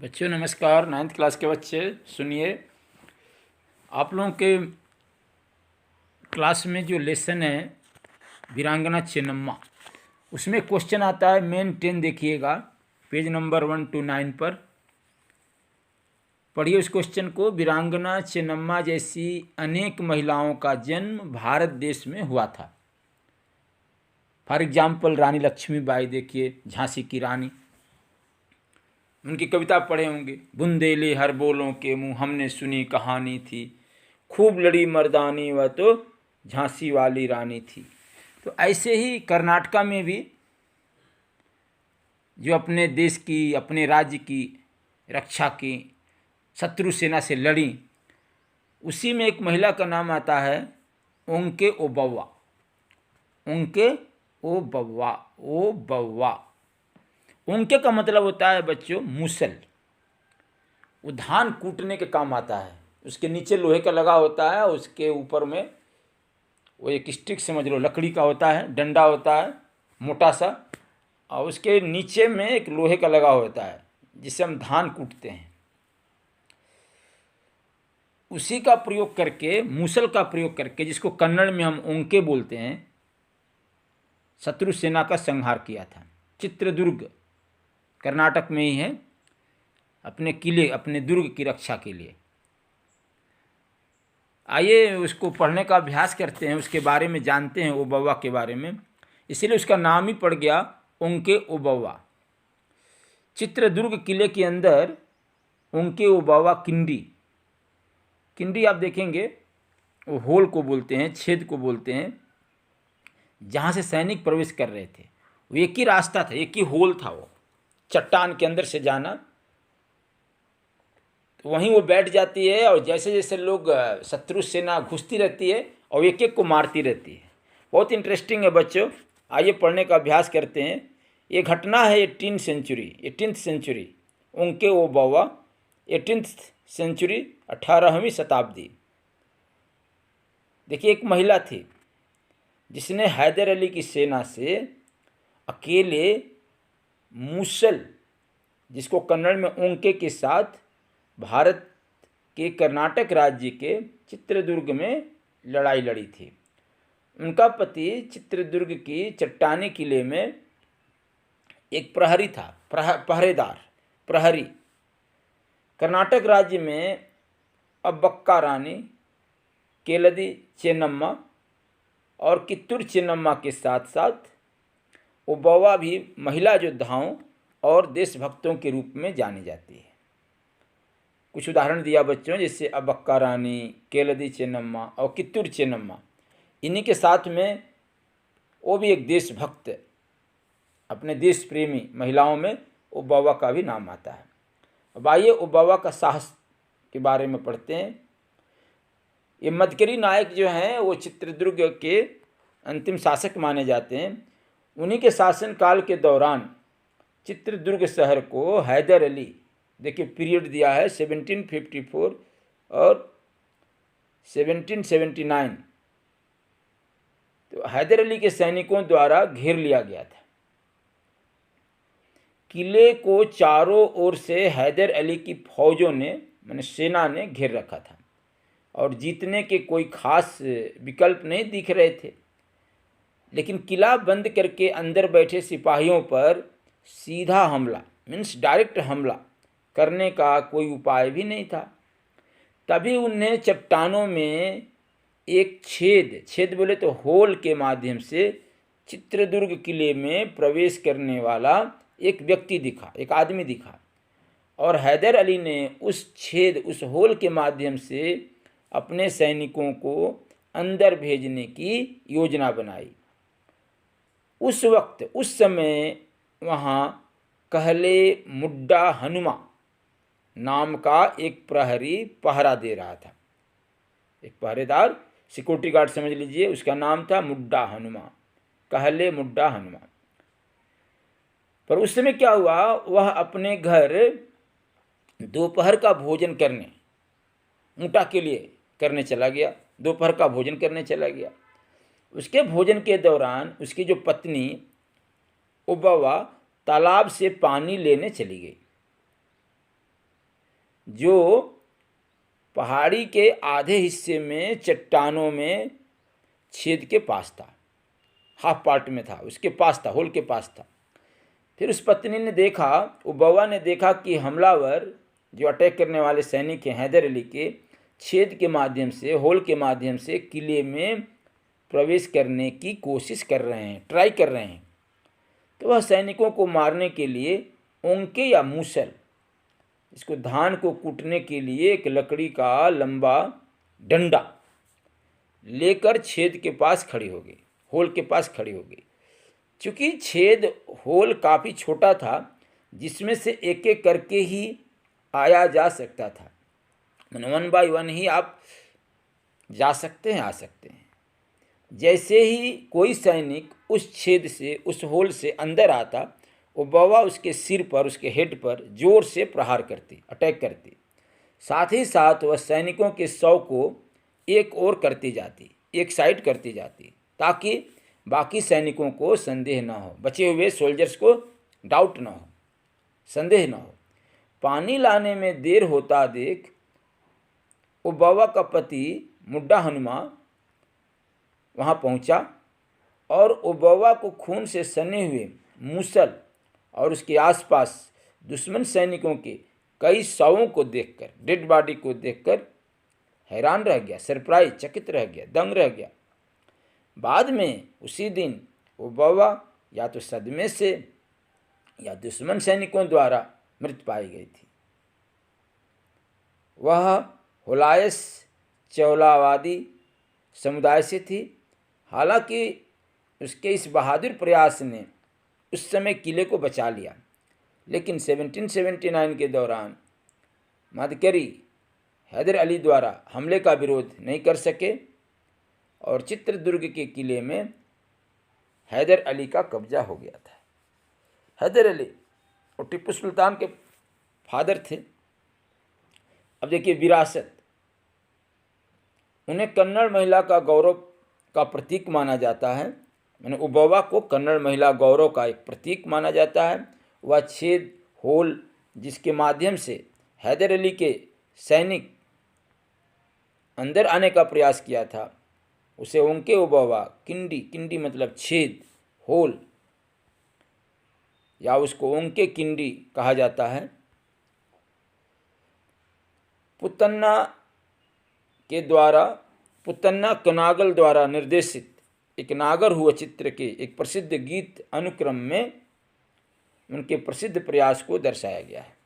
बच्चों नमस्कार। 9th class के बच्चे सुनिए, आप लोगों के क्लास में जो लेसन है वीरांगना चेन्नम्मा, उसमें क्वेश्चन आता है मेन 10। देखिएगा पेज नंबर 1 to 9 पर पढ़िए उस क्वेश्चन को। वीरांगना चेन्नम्मा जैसी अनेक महिलाओं का जन्म भारत देश में हुआ था। फॉर एग्जाम्पल रानी लक्ष्मीबाई, देखिए झांसी की रानी, उनकी कविता पढ़े होंगे। बुंदेले हर बोलों के मुँह हमने सुनी कहानी थी, खूब लड़ी मर्दानी वह तो झांसी वाली रानी थी। तो ऐसे ही कर्नाटका में भी जो अपने देश की, अपने राज्य की रक्षा की शत्रु सेना से लड़ी, उसी में एक महिला का नाम आता है ओंके ओबव्वा। ओंके ओबव्वा, ओबव्वा। ओंके का मतलब होता है बच्चों मूसल। वो धान कूटने के काम आता है। उसके नीचे लोहे का लगा होता है, उसके ऊपर में वो एक स्टिक समझ लो, लकड़ी का होता है, डंडा होता है मोटा सा, और उसके नीचे में एक लोहे का लगा होता है जिससे हम धान कूटते हैं। उसी का प्रयोग करके, मूसल का प्रयोग करके, जिसको कन्नड़ में हम ओंके बोलते हैं, शत्रु सेना का संहार किया था। चित्रदुर्ग कर्नाटक में ही है, अपने किले, अपने दुर्ग की रक्षा के लिए। आइए उसको पढ़ने का अभ्यास करते हैं, उसके बारे में जानते हैं, ओबव्वा के बारे में। इसीलिए उसका नाम ही पड़ गया ओंके ओबव्वा। चित्रदुर्ग किले के अंदर ओंके ओबव्वा किंडी, किंडी आप देखेंगे वो होल को बोलते हैं, छेद को बोलते हैं, जहाँ से सैनिक प्रवेश कर रहे थे। वो एक ही रास्ता था, एक ही होल था, वो चट्टान के अंदर से जाना। तो वहीं वो बैठ जाती है और जैसे जैसे लोग, शत्रु सेना घुसती रहती है और एक एक को मारती रहती है। बहुत इंटरेस्टिंग है बच्चों, आइए पढ़ने का अभ्यास करते हैं। ये घटना है 18th century. ओंके Obavva 18th century, 18वीं शताब्दी। देखिए एक महिला थी जिसने हैदर अली की सेना से अकेले मूसल, जिसको कन्नड़ में ओंके के साथ, भारत के कर्नाटक राज्य के चित्रदुर्ग में लड़ाई लड़ी थी। उनका पति चित्रदुर्ग की चट्टानी किले में एक प्रहरी था, पहरेदार, प्रहरी। कर्नाटक राज्य में अब्बक्का रानी, केलदी चेन्नम्मा और कित्तूर चेन्नम्मा के साथ साथ ओबव्वा भी महिला योद्धाओं और देशभक्तों के रूप में जानी जाती है। कुछ उदाहरण दिया बच्चों, जैसे अब्बक्का रानी, केलदी चेन्नम्मा और कित्तूर चेन्नम्मा। इन्हीं के साथ में वो भी एक देशभक्त, अपने देश प्रेमी महिलाओं में ओबव्वा का भी नाम आता है। अब आइए ओबव्वा का साहस के बारे में पढ़ते हैं। ये मदकरी नायक जो हैं वो चित्रदुर्ग के अंतिम शासक माने जाते हैं। उन्हीं के शासनकाल के दौरान चित्रदुर्ग शहर को हैदर अली, देखिए पीरियड दिया है 1754 और 1779, तो हैदर अली के सैनिकों द्वारा घेर लिया गया था। किले को चारों ओर से हैदर अली की फौजों ने, माने सेना ने घेर रखा था और जीतने के कोई खास विकल्प नहीं दिख रहे थे। लेकिन किला बंद करके अंदर बैठे सिपाहियों पर सीधा हमला, मीन्स डायरेक्ट हमला करने का कोई उपाय भी नहीं था। तभी उन्हें चट्टानों में एक छेद बोले तो होल के माध्यम से चित्रदुर्ग किले में प्रवेश करने वाला एक व्यक्ति दिखा, एक आदमी दिखा, और हैदर अली ने उस छेद, उस होल के माध्यम से अपने सैनिकों को अंदर भेजने की योजना बनाई। उस वक्त, उस समय वहाँ कहले मुड्डा हनुमा नाम का एक प्रहरी पहरा दे रहा था। एक पहरेदार, सिक्योरिटी गार्ड समझ लीजिए, उसका नाम था मुड्डा हनुमा, कहले मुड्डा हनुमा। पर उस समय क्या हुआ, वह अपने घर दोपहर का भोजन करने, ऊँटा के लिए करने चला गया। दोपहर का भोजन करने चला गया। उसके भोजन के दौरान उसकी जो पत्नी ओबव्वा तालाब से पानी लेने चली गई। जो पहाड़ी के आधे हिस्से में चट्टानों में छेद के पास था, हाफ पार्ट में था, उसके पास था, होल के पास था। फिर उस पत्नी ने देखा, उबव्वा ने देखा कि हमलावर जो अटैक करने वाले सैनिक हैं हैदर अली के, छेद के माध्यम से, होल के माध्यम से किले में प्रवेश करने की कोशिश कर रहे हैं, ट्राई कर रहे हैं। तो वह सैनिकों को मारने के लिए ओंके या मूसल, इसको धान को कूटने के लिए एक लकड़ी का लंबा डंडा लेकर छेद के पास खड़ी हो गई, होल के पास खड़ी हो गई। चूँकि छेद होल काफ़ी छोटा था, जिसमें से एक एक करके ही आया जा सकता था, मैंने 1 बाय 1 ही आप जा सकते हैं, आ सकते हैं। जैसे ही कोई सैनिक उस छेद से, उस होल से अंदर आता, उबव्वा उसके सिर पर, उसके हेड पर जोर से प्रहार करती, अटैक करती। साथ ही साथ वह सैनिकों के शव को एक ओर करती जाती, एक साइड करती जाती, ताकि बाकी सैनिकों को संदेह न हो, बचे हुए सोल्जर्स को डाउट न हो, संदेह न हो। पानी लाने में देर होता देख उबव्वा का पति मुड्डा हनुमा वहाँ पहुँचा और उबव्वा को खून से सने हुए मूसल और उसके आसपास दुश्मन सैनिकों के कई शवों को देखकर, डेड बॉडी को देखकर हैरान रह गया, सरप्राइज, चकित रह गया, दंग रह गया। बाद में उसी दिन उबव्वा या तो सदमे से या दुश्मन सैनिकों द्वारा मृत पाई गई थी। वह होलायस चौलावादी समुदाय से थी। हालांकि उसके इस बहादुर प्रयास ने उस समय किले को बचा लिया, लेकिन 1779 के दौरान मादकरी हैदर अली द्वारा हमले का विरोध नहीं कर सके और चित्रदुर्ग के किले में हैदर अली का कब्जा हो गया था। हैदर अली और टीपू सुल्तान के फादर थे। अब देखिए विरासत, उन्हें कन्नड़ महिला का गौरव का प्रतीक माना जाता है। मैंने उबव्वा को कन्नड़ महिला गौरव का एक प्रतीक माना जाता है। वह छेद, होल जिसके माध्यम से हैदर अली के सैनिक अंदर आने का प्रयास किया था, उसे ओंके उबव्वा, किंडी, किंडी मतलब छेद, होल, या उसको ओंके किंडी कहा जाता है। पुतन्ना कनागल द्वारा निर्देशित एक नागर हुआ चित्र के एक प्रसिद्ध गीत अनुक्रम में उनके प्रसिद्ध प्रयास को दर्शाया गया है।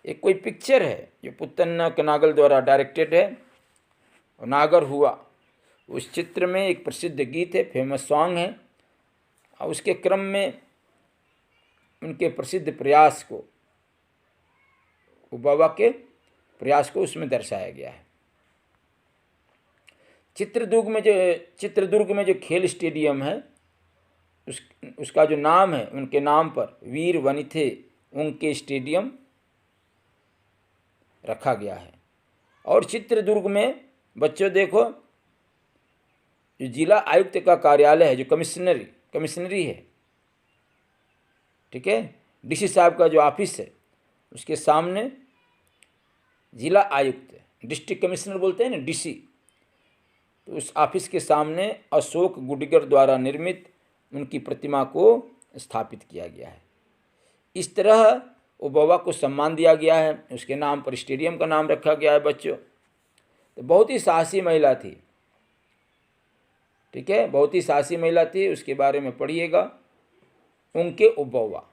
एक कोई पिक्चर है जो पुतन्ना कनागल द्वारा डायरेक्टेड है, और नागर हुआ, उस चित्र में एक प्रसिद्ध गीत है, फेमस सॉन्ग है, और उसके क्रम में उनके प्रसिद्ध प्रयास को, उबव्वा के प्रयास को उसमें दर्शाया गया है। चित्रदुर्ग में जो खेल स्टेडियम है, उसका जो नाम है उनके नाम पर वीर वनिथे उनके स्टेडियम रखा गया है। और चित्रदुर्ग में बच्चों देखो, जो जिला आयुक्त का कार्यालय है, जो कमिश्नरी है, ठीक है, डीसी साहब का जो ऑफिस है, उसके सामने जिला आयुक्त, डिस्ट्रिक्ट कमिश्नर बोलते हैं ना, डीसी, तो उस ऑफिस के सामने अशोक गुडिगर द्वारा निर्मित उनकी प्रतिमा को स्थापित किया गया है। इस तरह उबव्वा को सम्मान दिया गया है, उसके नाम पर स्टेडियम का नाम रखा गया है बच्चों। तो बहुत ही साहसी महिला थी, ठीक है, बहुत ही साहसी महिला थी, उसके बारे में पढ़िएगा, ओंके उबव्वा।